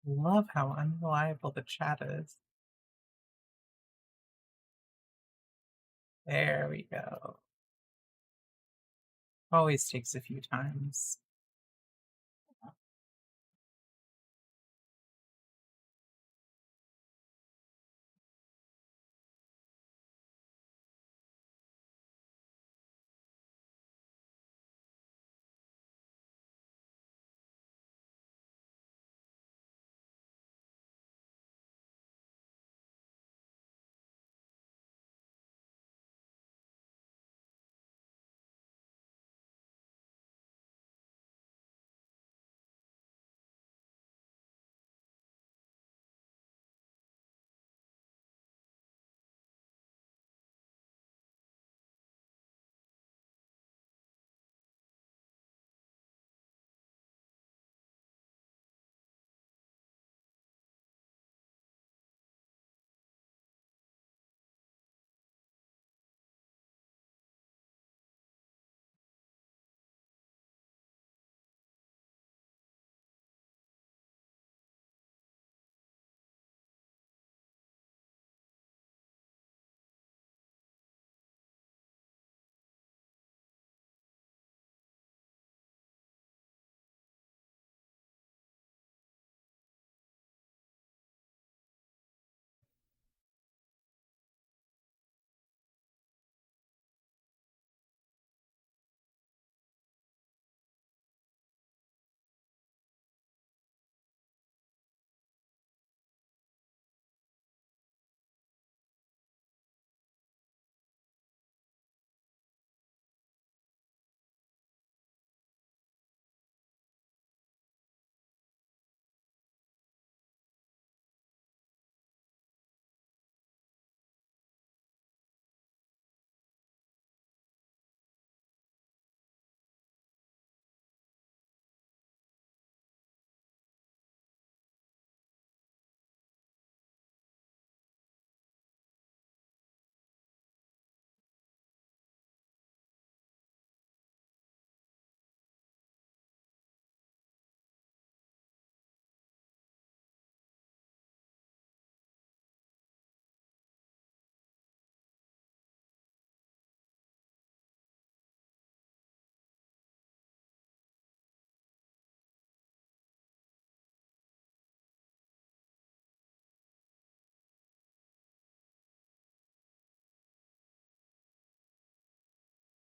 Love how unreliable the chat is. There we go. Always takes a few times.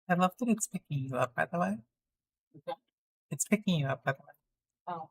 I love that it's picking you up, by the way. It's picking you up, by the way. Oh.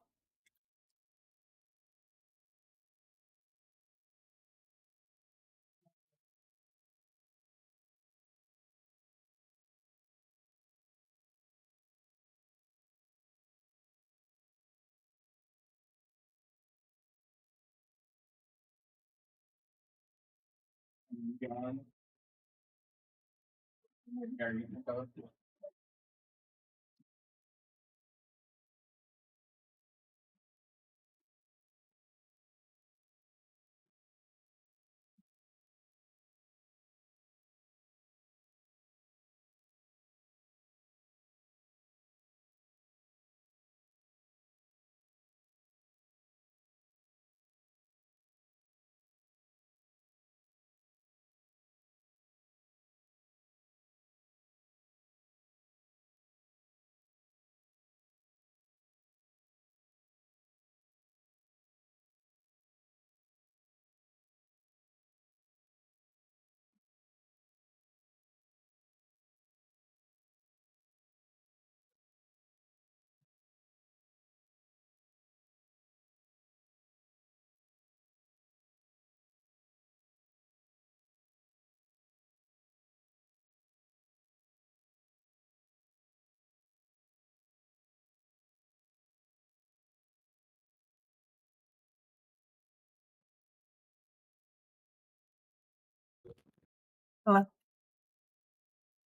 Hello.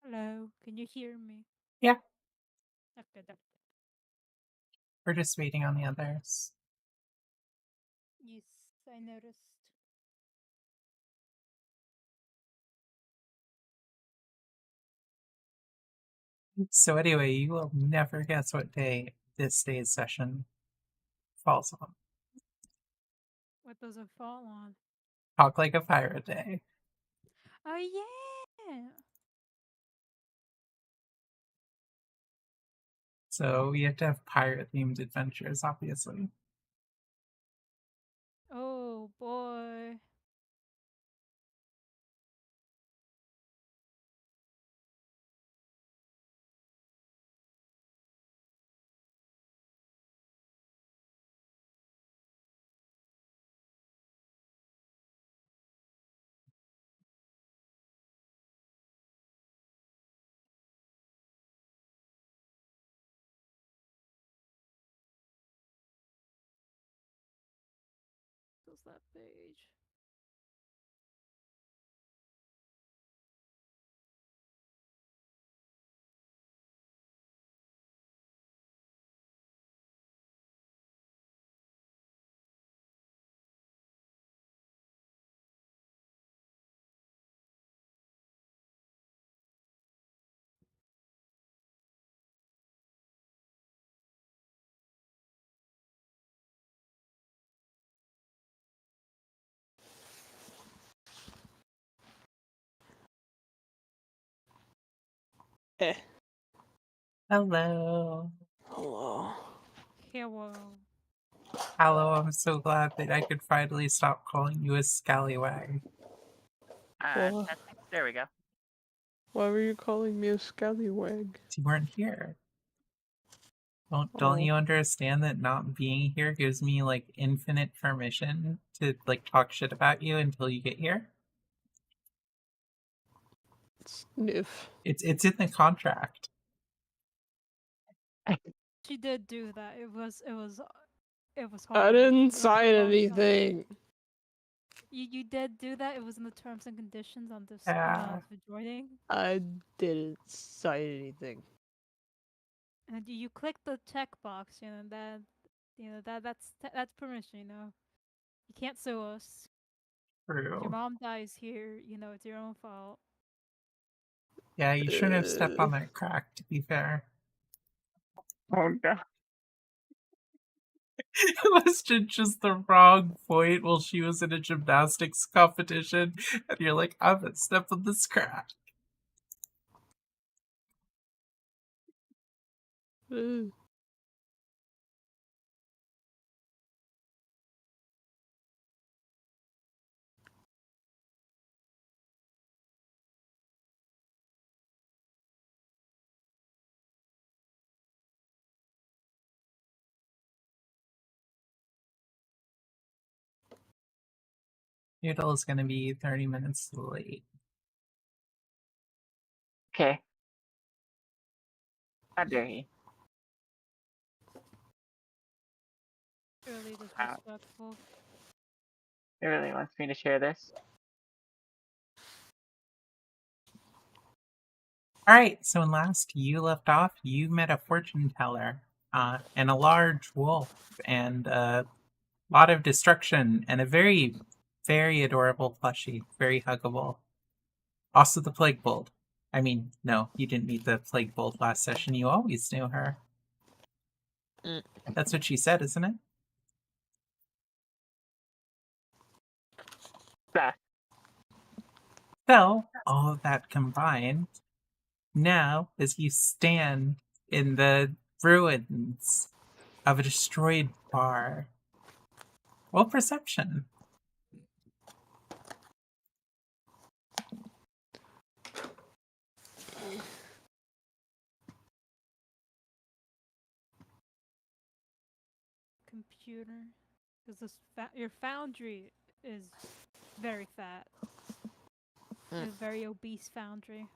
Hello, can you hear me? Yeah, Okay, we're just waiting on the others. yes, I noticed. So anyway, you will never guess what day this day's session falls on. What does it fall on? Talk like a pirate day. Oh yeah. So we have to have pirate themed adventures, obviously. Oh boy. What's that page? Eh. Hello. Hello. Hello. Hello, I'm so glad that I could finally stop calling you a scallywag. What? Testing. There we go. Why were you calling me a scallywag? You weren't here. Don't Oh, you understand that not being here gives me like infinite permission to like talk shit about you until you get here? sniff. It's in the contract. She did do that. It was I hard. didn't It was a sign long time. anything. You did do that. It was in the terms and conditions on this Yeah, for joining. I didn't sign anything. And you click the checkbox, that's permission, You can't sue us. If your true. mom dies here, it's your own fault. Yeah, you shouldn't have stepped Uh, on that crack, to be fair. Oh no. It was just the wrong point while she was in a gymnastics competition, and you're like, I'm gonna step on this crack. uh, Noodle is gonna be 30 minutes late. Okay. How dare he? Really Wow. disrespectful. He really wants me to share this. Alright, so when last you left off, you met a fortune teller, and a large wolf, and a lot of destruction, and a very, very adorable plushie. Very huggable. Also the Plague Bolt. I mean, no, you didn't meet the Plague Bolt last session. You always knew her. Mm. That's what she said, isn't it? Ah, So, all of that combined, now as you stand in the ruins of a destroyed bar, roll perception. Computer. Because your foundry is very fat. Mm. It's a very obese foundry.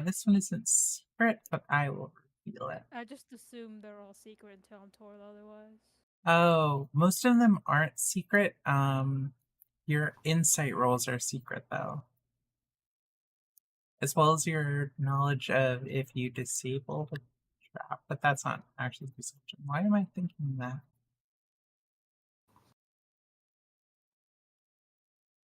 This one isn't secret, but I will feel it. I just assume they're all secret until I'm told otherwise. Oh, most of them aren't secret. Your insight rolls are secret though, as well as your knowledge of if you disable the trap. But that's not actually perception. Why am I thinking that?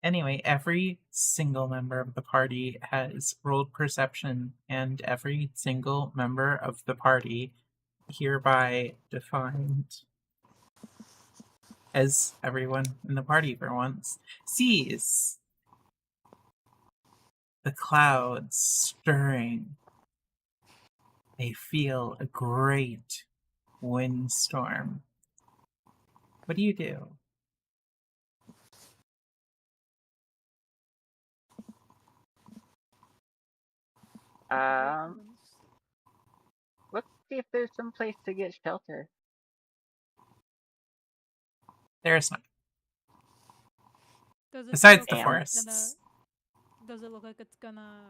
Anyway, every single member of the party has rolled perception, and every single member of the party, hereby defined as everyone in the party for once, sees the clouds stirring. They feel a great windstorm. What do you do? Um, let's see if there's some place to get shelter. There's not. Does it Besides look the like Damn. it's gonna? forests. Does it look like it's gonna?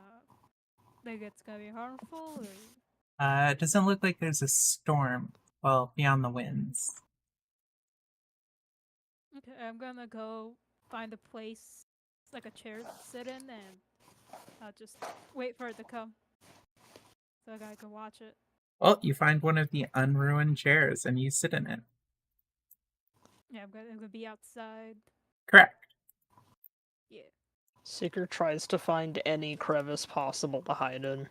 Like it's gonna be harmful, or? It doesn't look like there's a storm. Well, beyond the winds. Okay, I'm gonna go find a place, like a chair to sit in, and I'll just wait for it to come, so I can watch it. Well, you find one of the unruined chairs and you sit in it. Yeah, I'm gonna be outside. Correct. Yeah. Seeker tries to find any crevice possible to hide in.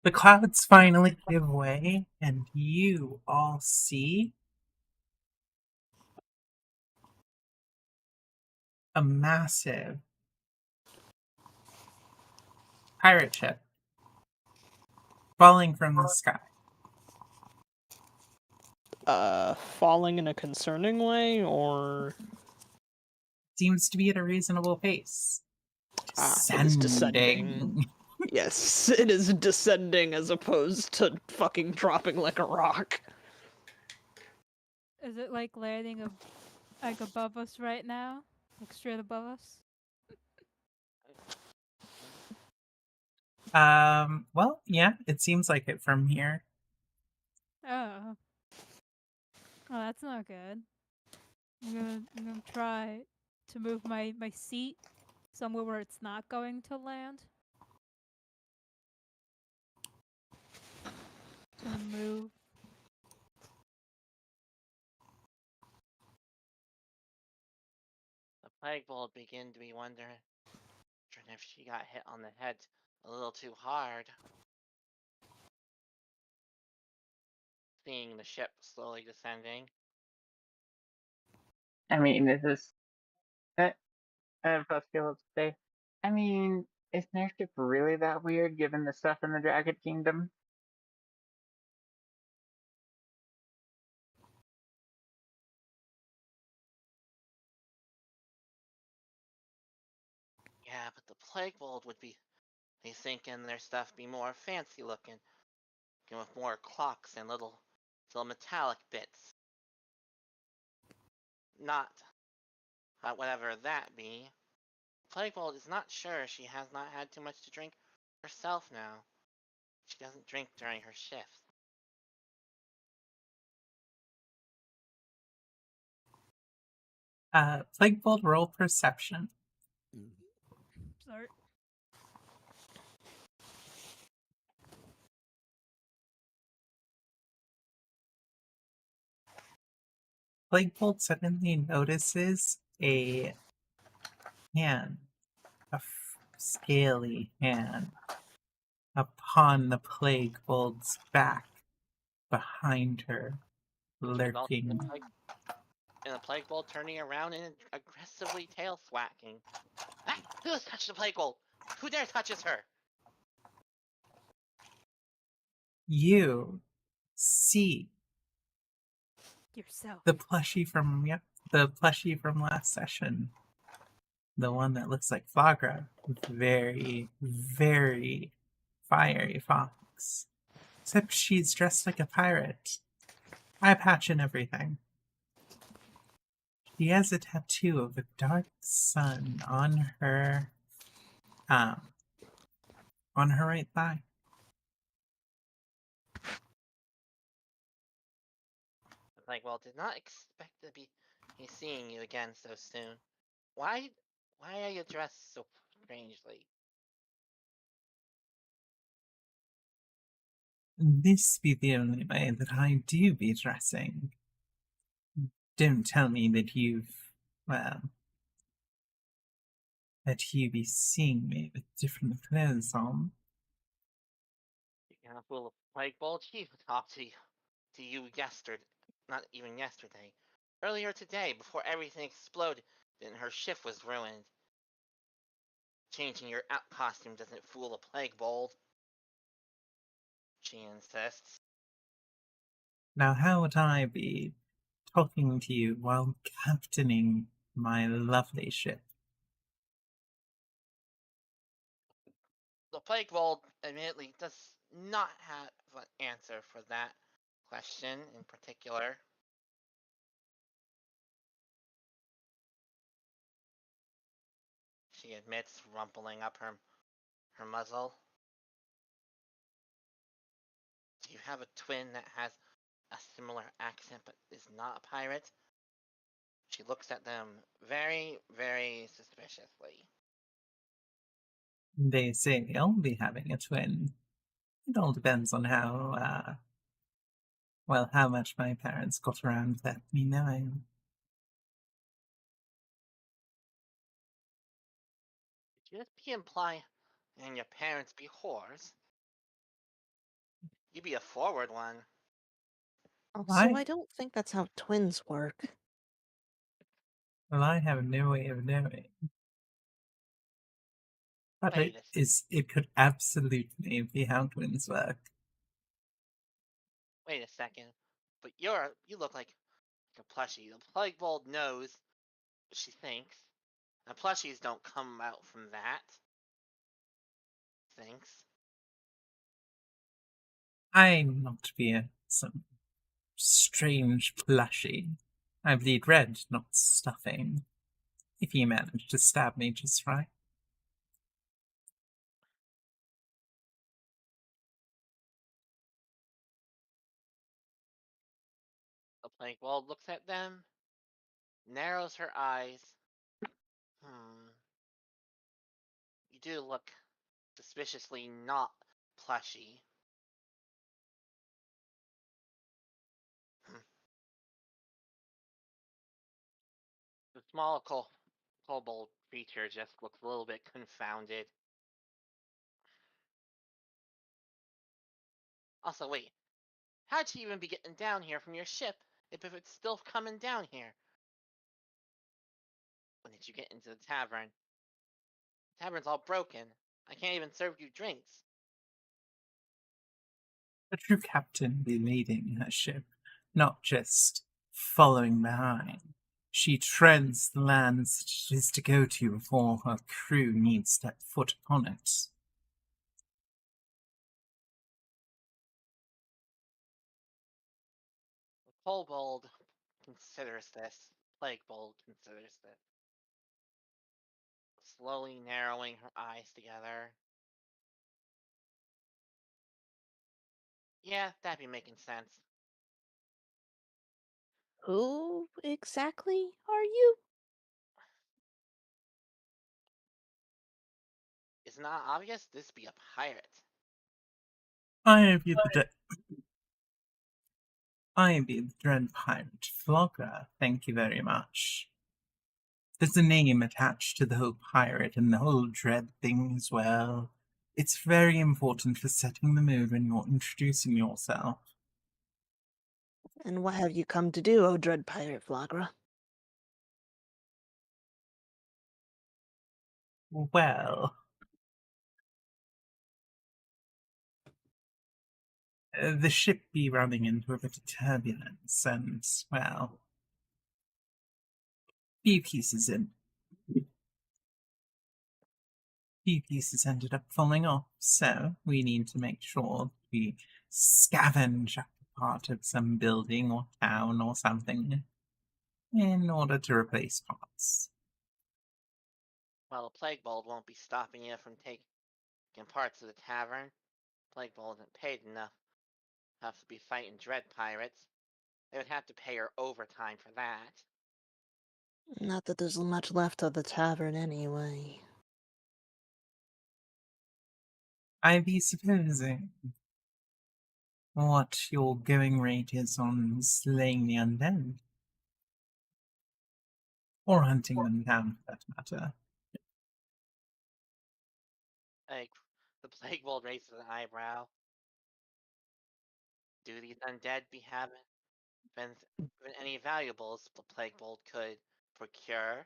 The clouds finally give way, and you all see a massive pirate ship falling from the sky. Falling in a concerning way, or Seems to be at a reasonable pace. it is descending. Descending. Yes, it is descending as opposed to fucking dropping like a rock. Is it like landing like above us right now, like straight above us? Well, yeah, it seems like it from here. Oh. Oh, that's not good. I'm gonna try to move my seat somewhere where it's not going to land. Gonna move. The plague bolt began to be wondering if she got hit on the head a little too hard. Seeing the ship slowly descending. I mean, this is. Plus, Caleb say, I mean, is their ship really that weird given the stuff in the Dragon Kingdom? Yeah, but the plague bolt would be. They thinking their stuff be more fancy looking, with more clocks and little metallic bits. Not whatever that be. Plague bolt is not sure she has not had too much to drink herself now. She doesn't drink during her shift. Plaguebolt, roll perception. Sorry. Plaguebolt suddenly notices a hand, scaly hand, upon the Plaguebolt's back, behind her, lurking. And the plague bolt turning around and aggressively tail swacking. Ah! Who has touched the plague bolt? Who dare touches her? You see Yourself. the plushie from last session. The one that looks like Flagra. Very, very fiery fox. Except she's dressed like a pirate. eye patch and everything. She has a tattoo of a dark sun um, on her right thigh. Like, well, did not expect to be seeing you again so soon. Why are you dressed so strangely? This be the only way that I do be dressing. Don't tell me that well, that you be seeing me with different clothes on. You can't fool a plague bolt. She talked to you yesterday, not even yesterday. Earlier today, before everything exploded, then her shift was ruined. Changing your out costume doesn't fool a plague bolt. She insists. Now, how would I be talking to you while captaining my lovely ship? The plague bolt admittedly does not have an answer for that question in particular. She admits, rumpling up her muzzle. Do you have a twin that has a similar accent but is not a pirate? She looks at them very, very suspiciously. They say I'll be having a twin. It all depends on how much my parents got around to let me knowing. Did you just be implying and your parents be whores? You be a forward one. Also, Why? I don't think that's how twins work. Well, I have no way of knowing. But Wait it could absolutely be how twins work. wait a second. But you look like a plushie. The plague bolt knows what she thinks. And plushies don't come out from that. Thinks. I'm not to be some strange plushie. I bleed red, not stuffing. If you manage to stab me just right. The plague bolt looks at them, narrows her eyes. You do look suspiciously not plushy. The small kobold creature just looks a little bit confounded. Also, wait, how'd she even be getting down here from your ship if it's still coming down here? When did you get into the tavern? The tavern's all broken. I can't even serve you drinks. A true captain be leading her ship, not just following behind. She treads the lands that it is to go to before her crew need step foot upon it. The kobold considers this. Plague bold considers this. Slowly narrowing her eyes together. Yeah, that'd be making sense. Who exactly are you? It's not obvious this be a pirate. I be the dread pirate Flogger, thank you very much. There's a name attached to the whole pirate and the whole dread thing as well. It's very important for setting the mood when you're introducing yourself. And what have you come to do, O dread pirate Flagra? Well, the ship be running into a bit of turbulence, and, well, few pieces ended up falling off, so we need to make sure we scavenge up the part of some building or town or something in order to replace parts. Well, a plague bolt won't be stopping you from taking parts of the tavern. Plague bolt isn't paid enough. Have to be fighting dread pirates. They would have to pay her overtime for that. Not that there's much left of the tavern anyway. I be supposing what your going rate is on slaying the undead. Or hunting them down, for that matter. Like, the plague bolt raises an eyebrow. Do these undead be having been any valuables the plague bolt could procure?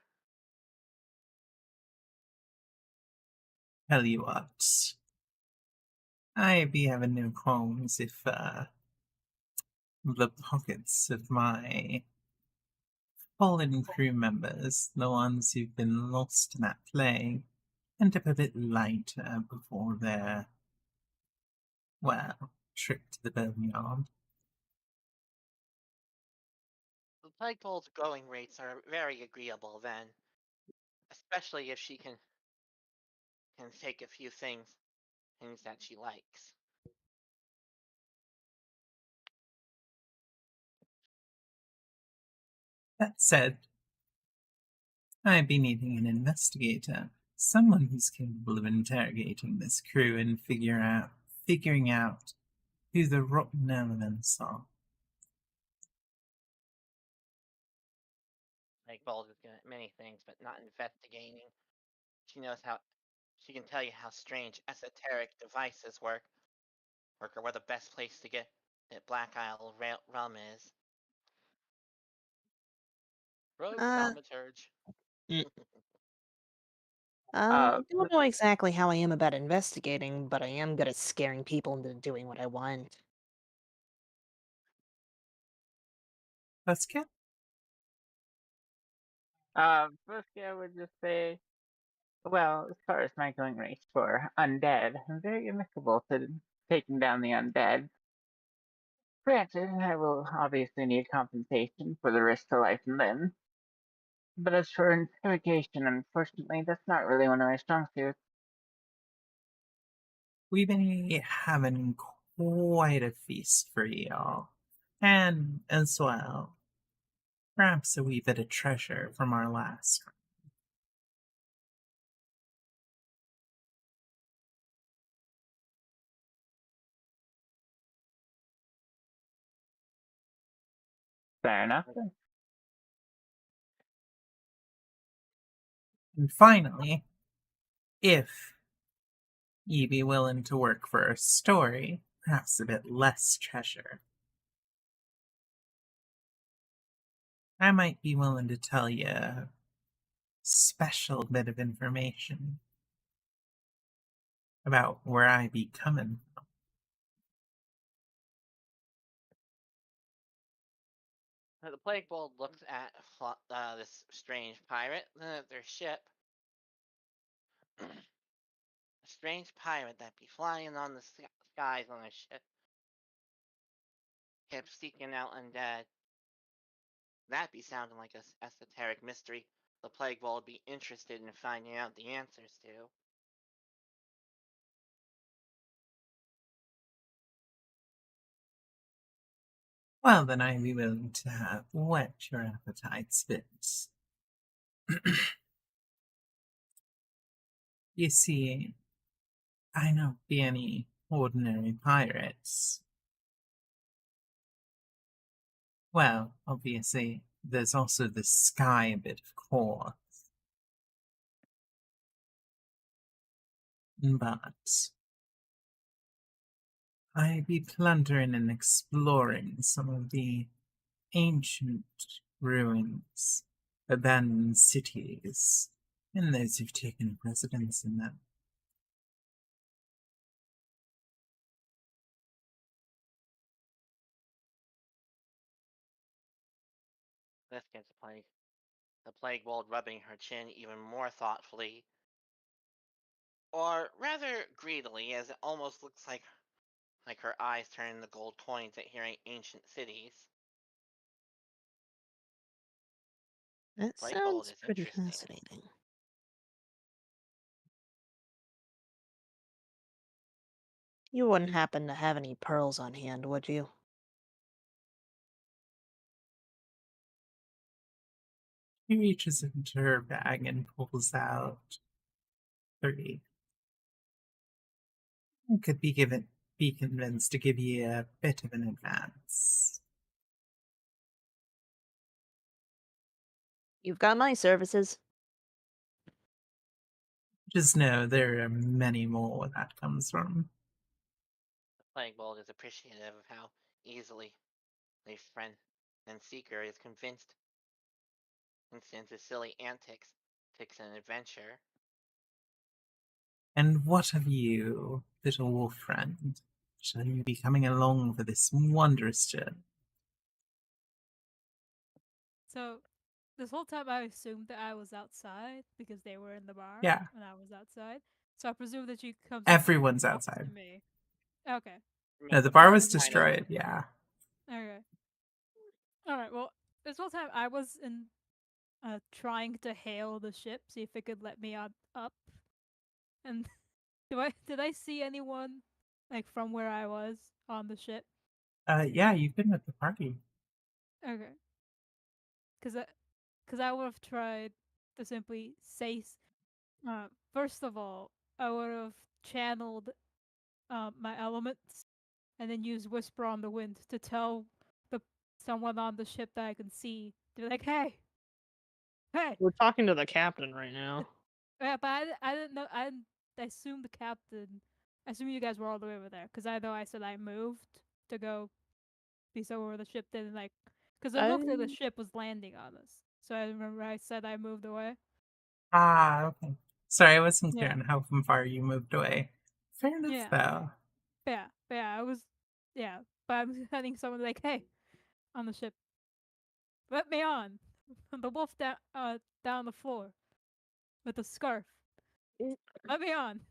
Tell you what, I be having no qualms if, the pockets of my fallen crew members, the ones who've been lost in that plague, end up a bit lighter before their, well, trip to the boneyard. The plague bolt's going rates are very agreeable then, especially if she can take a few things that she likes. That said, I'd be needing an investigator, someone who's capable of interrogating this crew and figuring out who the rotten elements are. Plague bolt is good at many things, but not investigating. She knows how. She can tell you how strange esoteric devices work, or where the best place to get at Black Isle Realm is. Rogue Uh, thaumaturge. mm, Uh, I don't know exactly how I am about investigating, but I am good at scaring people into doing what I want. Let's get Firstly, I would just say, well, as far as my going rates for undead, I'm very amicable to taking down the undead. Granted, I will obviously need compensation for the risk to life and limb. But as for interrogation, unfortunately, that's not really one of my strong suits. we've been having quite a feast for y'all. And as well, perhaps a wee bit of treasure from our last. Fair enough. And finally, if ye be willing to work for a story, perhaps a bit less treasure, I might be willing to tell you a special bit of information about where I be coming from. The plague bolt looks at this strange pirate, then at their ship. A strange pirate that be flying on the skies on a ship, kept seeking out undead. That be sounding like a esoteric mystery the plague bolt would be interested in finding out the answers to. Well, then I'd be willing to whet your appetites a bit. You see, I don't be any ordinary pirates. Well, obviously, there's also the sky bit, of course. But I be plundering and exploring some of the ancient ruins, abandoned cities, and those who've taken residence in them. This gets the plague bolt rubbing her chin even more thoughtfully, or rather greedily, as it almost looks like like her eyes turning to gold coins at hearing ancient cities. That Plague Bolt sounds is pretty interesting. fascinating. You wouldn't happen to have any pearls on hand, would you? She reaches into her bag and pulls out 3. I could be convinced to give you a bit of an advance. You've got my services. Just know there are many more where that comes from. The Plague Bolt is appreciative of how easily a friend and seeker is convinced into silly antics takes an adventure. And what of you, little wolf friend? Shall you be coming along for this wondrous journey? So this whole time I assumed that I was outside because they were in the bar Yeah, and I was outside. So I presume that she comes up everyone's and talks to outside. me. Okay. No, Remember, the the bar bar was is kind of destroyed, yeah. Okay. All right. Well, this whole time I was in trying to hail the ship, see if it could let me up. And did I see anyone like from where I was on the ship? Yeah, you've been with the party. Okay. Cuz I would have tried to simply say first of all, I would have channeled my elements and then used whisper on the wind to tell the someone on the ship that I can see to be like, "Hey, hey." We're talking to the captain right now. Yeah, but I didn't know. I assumed the captain. I assumed you guys were all the way over there because I know I said I moved to go be somewhere where the ship didn't like. Because it looked like the I ship was landing on us. So I remember I said I moved away. Ah, okay. Sorry, I wasn't clear Yeah, on how far you moved away. Fair enough, yeah, though. I was, yeah. But I'm telling someone like, hey, on the ship, let me on. The wolf down the floor with a scarf. Let me on.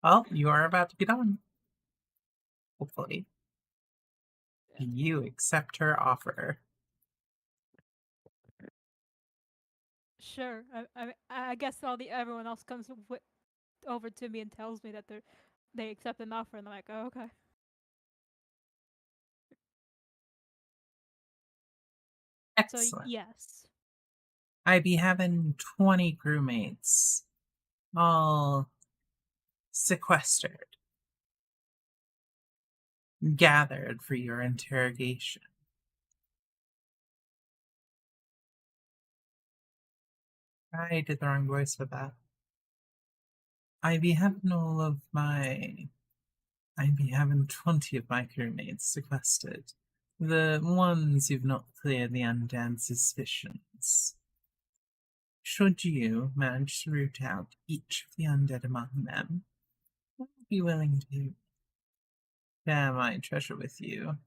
Well, you are about to get on. Hopefully. Yeah. You accept her offer. Sure. I guess everyone else comes over to me and tells me that they accept an offer, and I'm like, oh, okay. So Excellent. yes, I be having 20 crewmates, all sequestered, gathered for your interrogation. I did the wrong voice for that. I be having all of my. I be having 20 of my crewmates sequestered. The ones who've not cleared the undead suspicions. Should you manage to root out each of the undead among them, I'd be willing to share my treasure with you.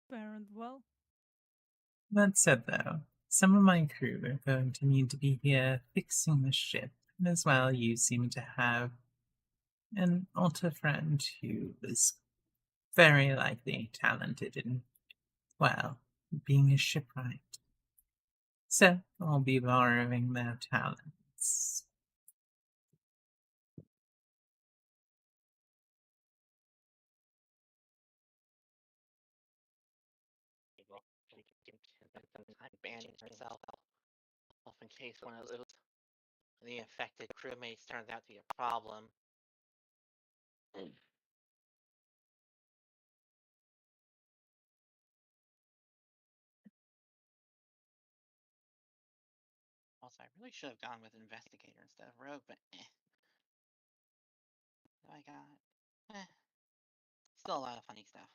fair and well. That said, though, some of my crew are going to need to be here fixing the ship, and as well, you seem to have an otter friend who is very likely talented in, well, being a shipwright. So I'll be borrowing their talents. Banding herself off in case one of those the infected crewmates turns out to be a problem. Also, I really should have gone with investigator instead of rogue, but I got still a lot of funny stuff.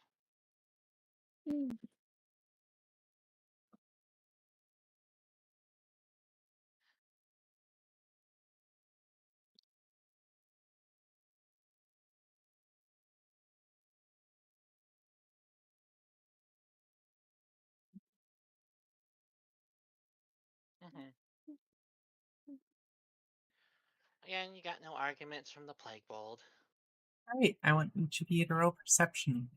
Again, you got no arguments from the Plague Bold. All right, I want each of you to roll perception.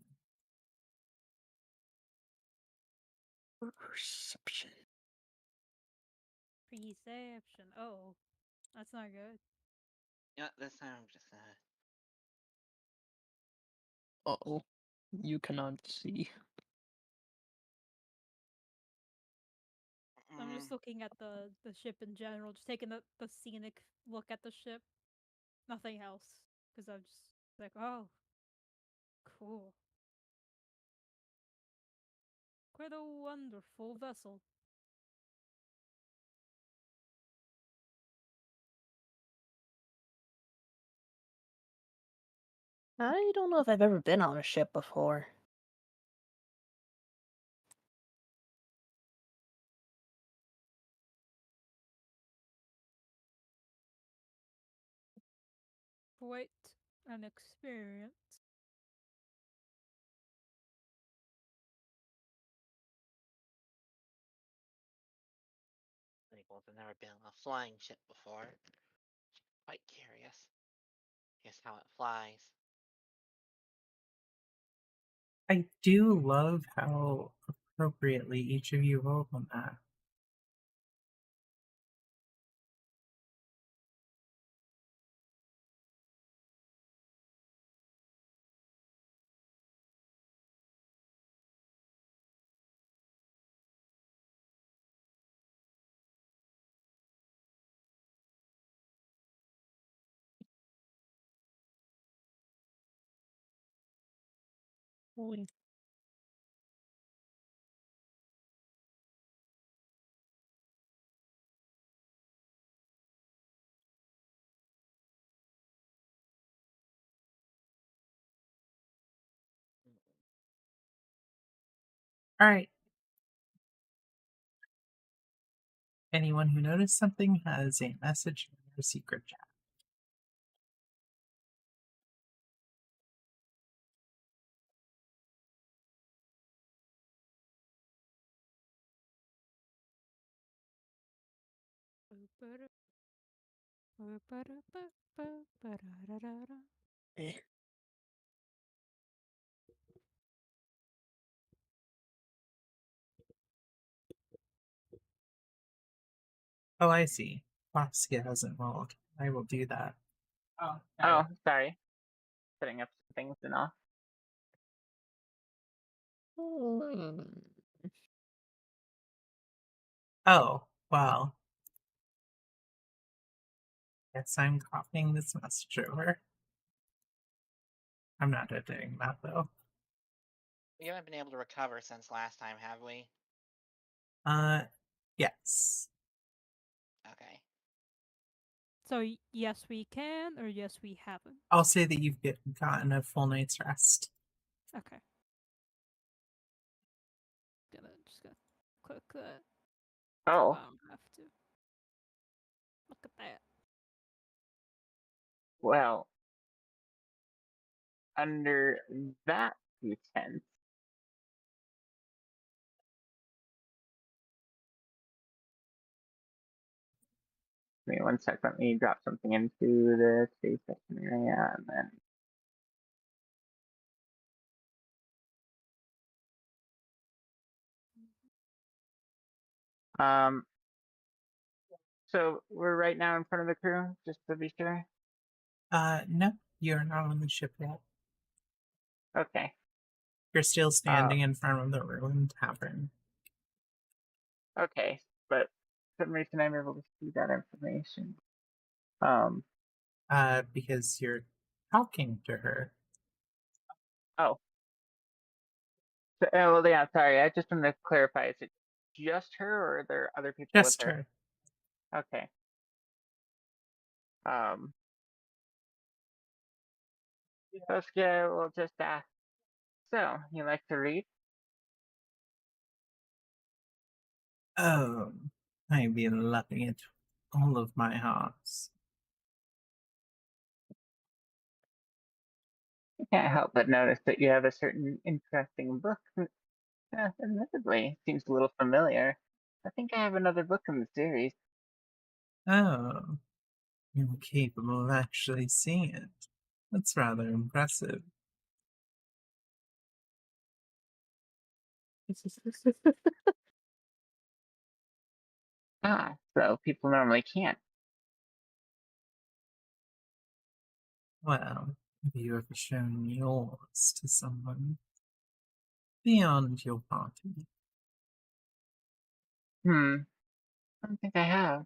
Perception. Perception. Oh, that's not good. Yeah, this time I'm just gonna. Uh-oh. You cannot see. I'm just looking at the ship in general, just taking the scenic look at the ship. Nothing else, because I'm just like, oh, cool. Quite a wonderful vessel. I don't know if I've ever been on a ship before. Quite an experience. Plague Bold have never been on a flying ship before. Quite curious. Guess how it flies. I do love how appropriately each of you rolled on that. Holy. All right. Anyone who noticed something has a message in their secret chat. Eh. Oh, I see. Foxia hasn't rolled. I will do that. Oh, sorry. Setting up some things and all. Hmm. Oh, well. Guess I'm copying this message over. I'm not doing that though. We haven't been able to recover since last time, have we? Yes. Okay. So yes, we can, or yes, we haven't. I'll say that you've gotten a full night's rest. Okay. Just gonna click that. Oh, I don't have to. Look at that. well, under that pretense, give me 1 sec. Let me drop something into the space session area and then. So we're right now in front of the crew, just to be sure. No, you're not on the ship yet. Okay. You're still standing in front of the ruined tavern. Okay, but for some reason I'm able to see that information. Because you're talking to her. Oh. So, well, yeah, sorry. I just wanted to clarify. Is it just her, or are there other people with Just her? her. Okay. Saskia will just ask. So, you like to read? Oh, I've been loving it all of my hearts. I can't help but notice that you have a certain interesting book. Admittedly, seems a little familiar. I think I have another book in the series. Oh, you're capable of actually seeing it. That's rather impressive. Ah, so people normally can't. Well, have you ever shown yours to someone beyond your party? I don't think I have.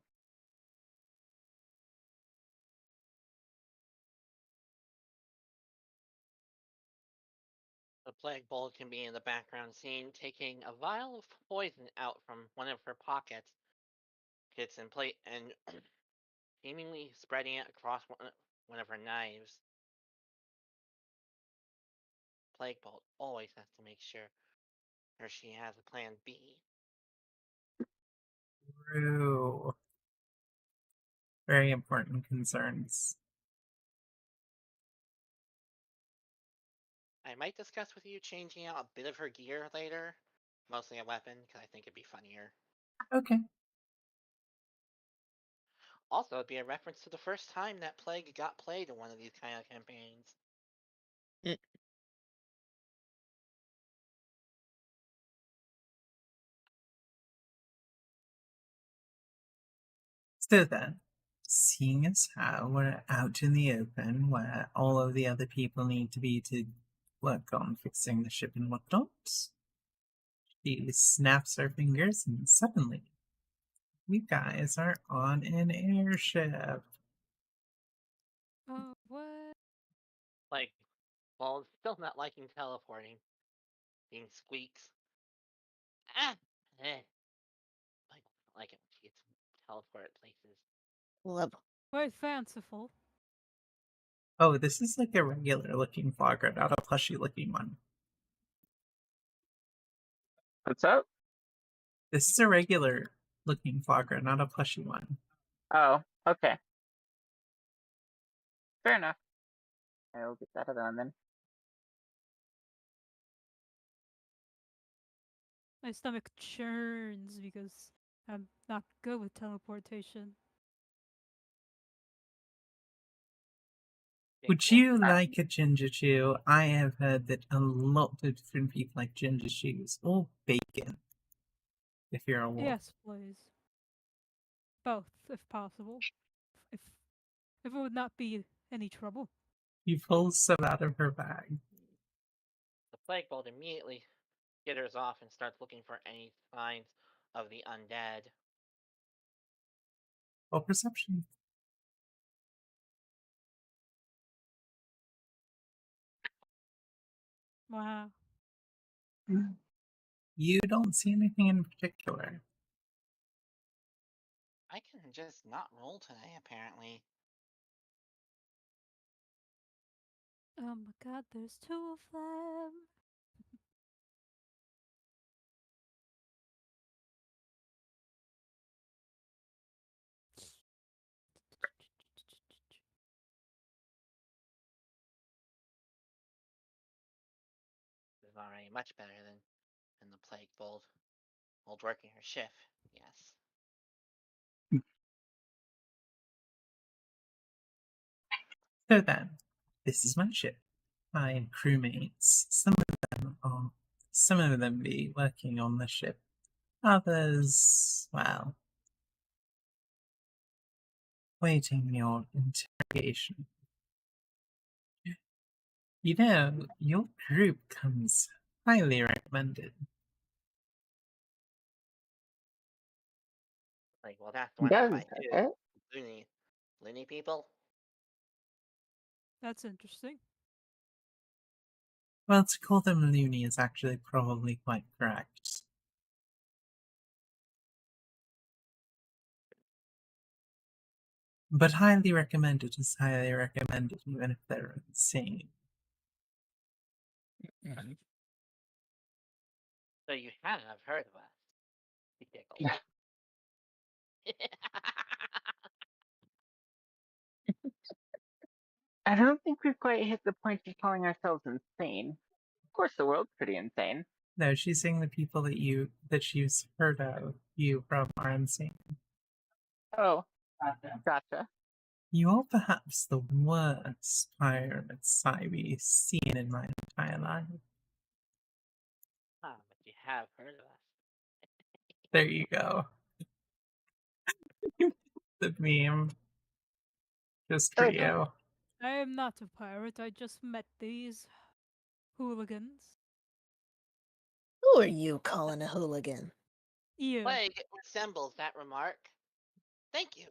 The plague bowl can be in the background scene, taking a vial of poison out from one of her pockets, kits and plate, and seemingly spreading it across one of her knives. Plague Bolt always has to make sure she has a plan B. True. Very important concerns. I might discuss with you changing out a bit of her gear later, mostly a weapon, because I think it'd be funnier. Okay. Also, it'd be a reference to the first time that Plague got played in one of these kind of campaigns. So then, seeing as how we're out in the open where all of the other people need to be to work on fixing the ship and whatnot, she snaps her fingers and suddenly you guys are on an airship. Oh, what? Like, well, still not liking teleporting. Being squeaks. Ah! Eh. Like it when she gets teleported places. Love. Quite fanciful. Oh, this is like a regular looking flogger, not a plushy looking one. What's up? This is a regular looking flogger, not a plushy one. Oh, okay. Fair enough. I will get that other one then. My stomach churns because I'm not good with teleportation. Would Well, you like a ginger chew? I have heard that a lot of different people like ginger chews or bacon. If you're a wolf, Yes, please. Both, if possible. If if it would not be any trouble. he pulls some out of her bag. the Plague Bolt immediately jitters off and starts looking for any signs of the undead. Roll perception. Wow. You don't see anything in particular. I can just not roll today, apparently. Oh my god, there's two of them. This is already much better than the Plague Bolt. Old working her shift, yes. So then, this is my ship. My crewmates. Some of them be working on the ship. Others, well, waiting your interrogation. You know, your group comes highly recommended. Like, well, that's the He one to does, fight too. okay? Loony people? That's interesting. Well, to call them loony is actually probably quite correct. But highly recommended is highly recommended, even if they're insane. So you have heard of us. He giggles. I don't think we've quite hit the point of calling ourselves insane. Of course, the world's pretty insane. No, she's saying the people that she's heard of you from are insane. Oh, gotcha. You are perhaps the worst pirates I've seen in my entire life. Ah, but you have heard of us. There you go. The meme. Just for Okay. you. I am not a pirate. I just met these hooligans. Who are you calling a hooligan? You. Plague resembles that remark. Thank you.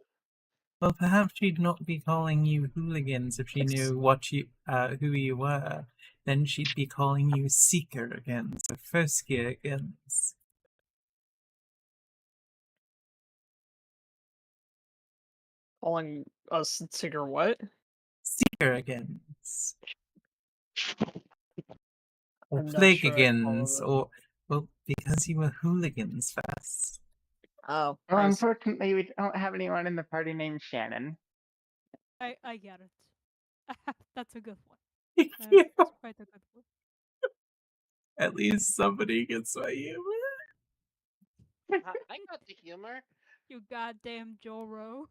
Well, perhaps she'd not be calling you hooligans if she knew who you were. Then she'd be calling you seeker-agans or first-gear-agans. Calling us Tigger what? Seeker-agans. Or I'm not sure I follow plague-agans, that. or, well, because you were hooligans first. Oh, Well, I see. unfortunately, we don't have anyone in the party named Shannon. I get it. That's a good one. Thank That's you. quite a good one. At least somebody gets my humor. I got the humor. You goddamn Joro.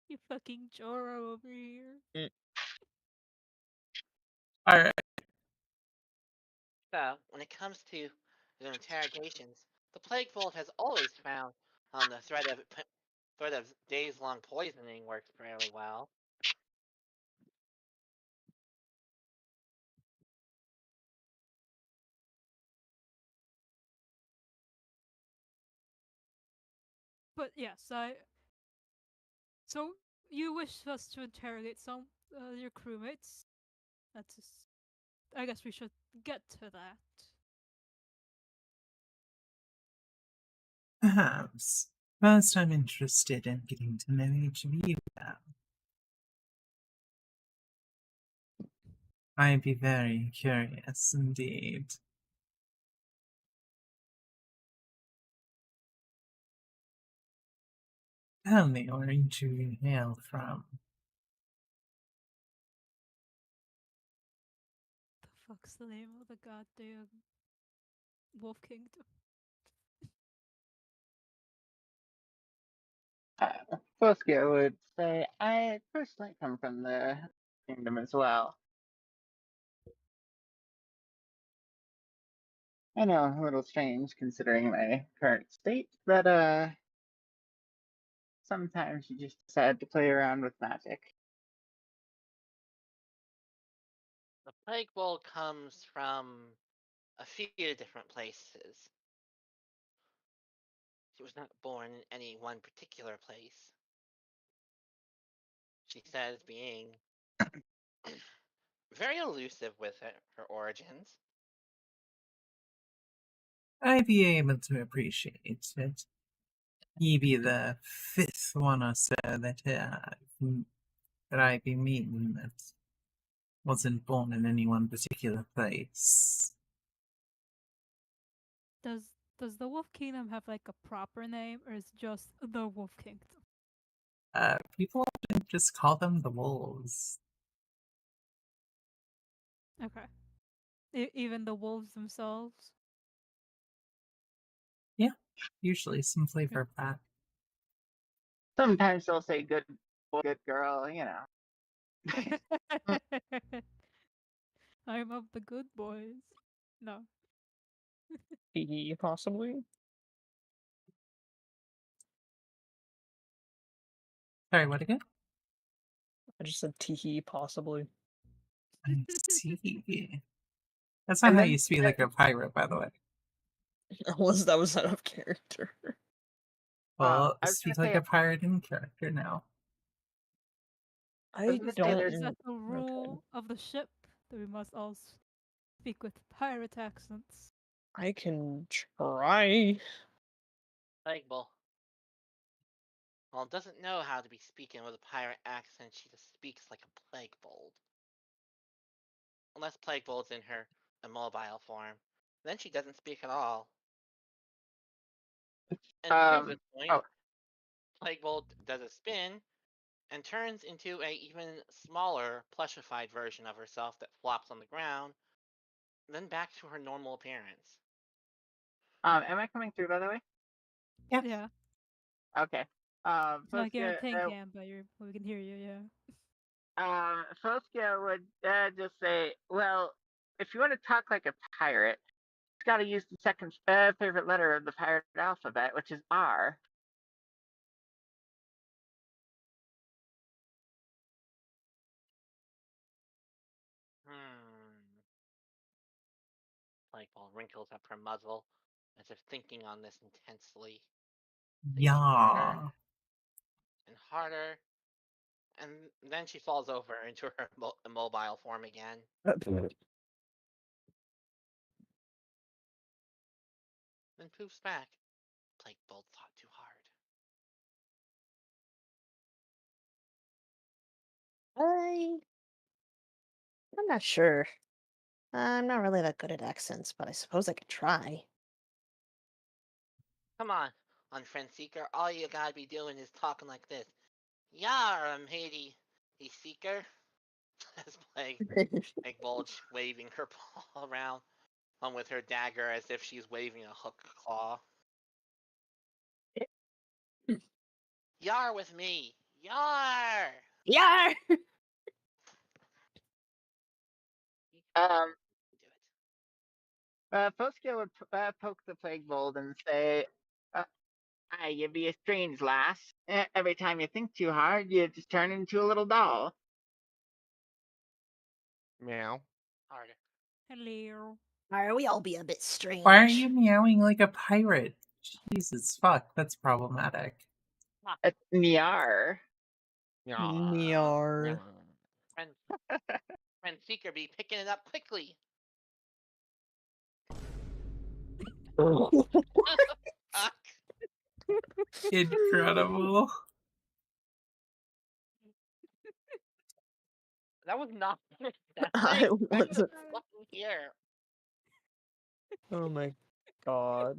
You fucking Joro over here. Alright. So, when it comes to the interrogations, the Plague Bolt has always found the threat of days-long poisoning works fairly well. But yes, So you wish us to interrogate some your crewmates? That's. I guess we should get to that. Perhaps. First, I'm interested in getting to know each of you now. I'd be very curious indeed. Tell me where each of you hail from. The fuck's the name of the goddamn Wolf Kingdom? Foskia would say, I personally come from the kingdom as well. I know, a little strange considering my current state, but sometimes you just decide to play around with magic. The Plague Bolt comes from a few different places. She was not born in any one particular place. She says being very elusive with her origins. I'd be able to appreciate it. Ye be the fifth one or so that I be meeting that wasn't born in any one particular place. Does the Wolf Kingdom have like a proper name, or is it just the Wolf Kingdom? People often just call them the wolves. Okay. Even the wolves themselves. Usually some flavor of that. Sometimes they'll say good boy, good girl, you know. I'm of the good boys. No. Teehee, possibly? Sorry, what again? I just said teehee, possibly. I see. That's not And how then you speak like a pirate, by the way. That was out of character. Well, I was gonna speak like say, a pirate in character now. I gonna say don't. there's- Is that the Okay. rule of the ship that we must all speak with pirate accents? I can try. Plague Bolt. Well, doesn't know how to be speaking with a pirate accent. She just speaks like a Plague Bolt. Unless Plague Bolt's in her immobile form, then she doesn't speak at all. And to prove this point, oh, Plague Bolt does a spin and turns into a even smaller plushified version of herself that flops on the ground, then back to her normal appearance. Am I coming through, by the way? Yeah. Yeah. Okay. It's not Foskia, guaranteeing cam, but we can hear you. Yeah. Foskia would just say, well, if you want to talk like a pirate, you got to use the second favorite letter of the pirate alphabet, which is R. Plague wrinkles up her muzzle, as if thinking on this intensely. Yeah. And harder, and then she falls over into her immobile form again. Then poofs back. Plague Bolt thought too hard. I'm not sure. I'm not really that good at accents, but I suppose I could try. Come on friend seeker. All you gotta be doing is talking like this. Yar, matey, he seeker. As Plague Bulge waving her paw around, with her dagger as if she's waving a hook claw. Yar with me! Yar! Yeah. Um, Do it. Foskia would poke the plague bolt and say, "Aye, you be a strange lass. Every time you think too hard, you just turn into a little doll." Meow. Harder. Hello. Are we all be a bit strange? Why are you meowing like a pirate? Jesus, fuck, that's problematic. Nyar. Nyar. Friend seeker be picking it up quickly. Fuck. Incredible. That was not that I thing. I wasn't. was fucking here. Oh my god.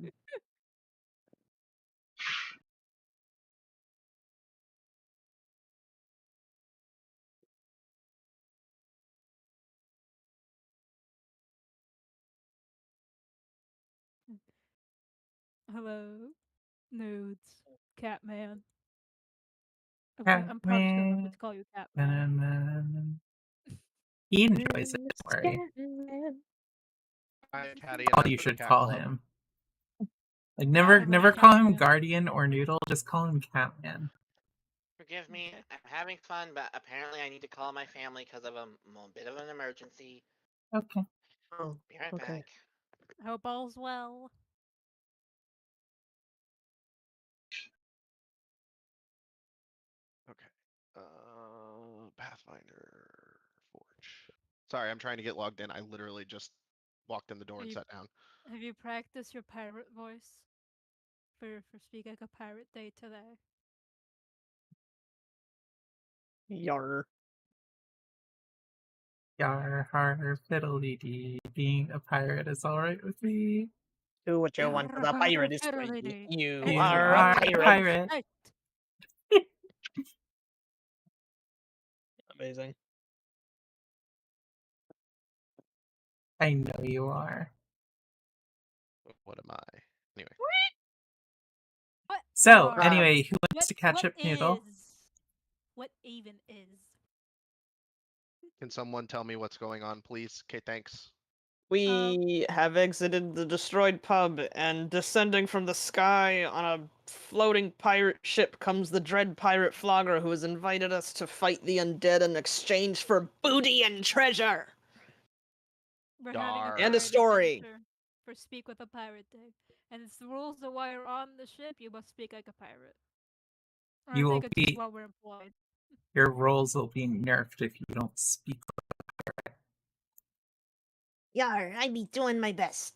Hello. Nudes. Catman. I'm probably just gonna remember to call you Catman. He enjoys it, don't worry. Hi, Caddy. All And you that's for the should cat call club. him. Like never Hello, never call him Catman. Guardian or Noodle, just call him Catman. Forgive me, I'm having fun, but apparently I need to call my family because of a bit of an emergency. Okay. Oh, Be right okay. back. Hope all's well. Okay. Pathfinder Forge. Sorry, I'm trying to get logged in. I literally just walked in the door and you- sat down. Have you practiced your pirate voice for Speak Like a Pirate Day today? Yar. Yar har fiddly dee. Being a pirate is alright with me. Do what you want, for the pirate is free. Fiddly-dee. You You are are a a pirate. pirate. Hey, Amazing. I know you are. What am I? Anyway. what So, are- anyway, who wants what, to catch what up Noodle? is? What even is? Can someone tell me what's going on, please? Okay, thanks. We have exited the destroyed pub, and descending from the sky on a floating pirate ship comes the dread pirate Flogger, who has invited us to fight the undead in exchange for booty and treasure. We're having a Yar. And a pirate story. adventure for Speak with a Pirate Day. And it's the rules that while you're on the ship, you must speak like a pirate. Or You I will think it's just be while we're employed. your rolls will be nerfed if you don't speak. Yar, I be doing my best.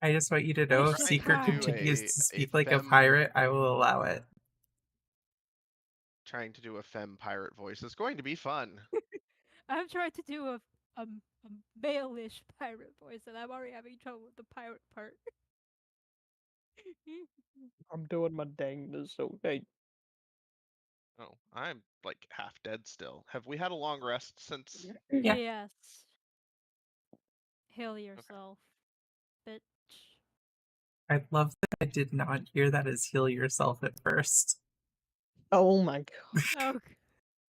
I just want you to know if should Seeker try. continues to speak like a femme- pirate, I will allow it. Trying to do a femme pirate voice is going to be fun. I'm trying to do a male-ish pirate voice, and I'm already having trouble with the pirate part. I'm doing my dangness, okay? Oh, I'm like half dead still. Have we had a long rest since? Yeah. Yes. Heal yourself. bitch. I love that I did not hear that as heal yourself at first. Oh my god.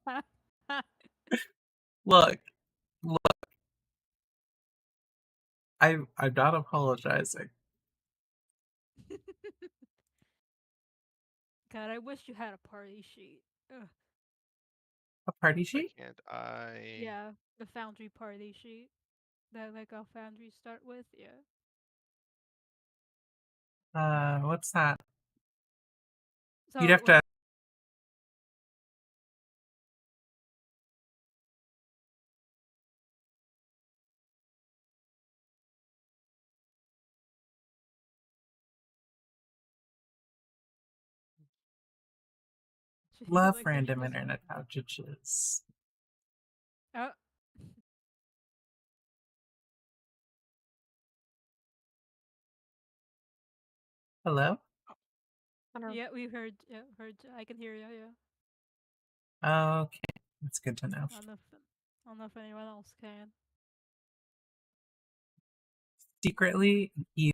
Oh. Look, I'm not apologizing. God, I wish you had a party sheet. Ugh. A party Why sheet? can't I? Yeah, the Foundry party sheet. That like all Foundry start with, yeah. What's that? So You'd have to. Love like, random internet outages. Oh. Hello? Yeah, we heard. Yeah, heard. I can hear you. Yeah. Okay, that's good to know. I don't know if anyone else can. Secretly, you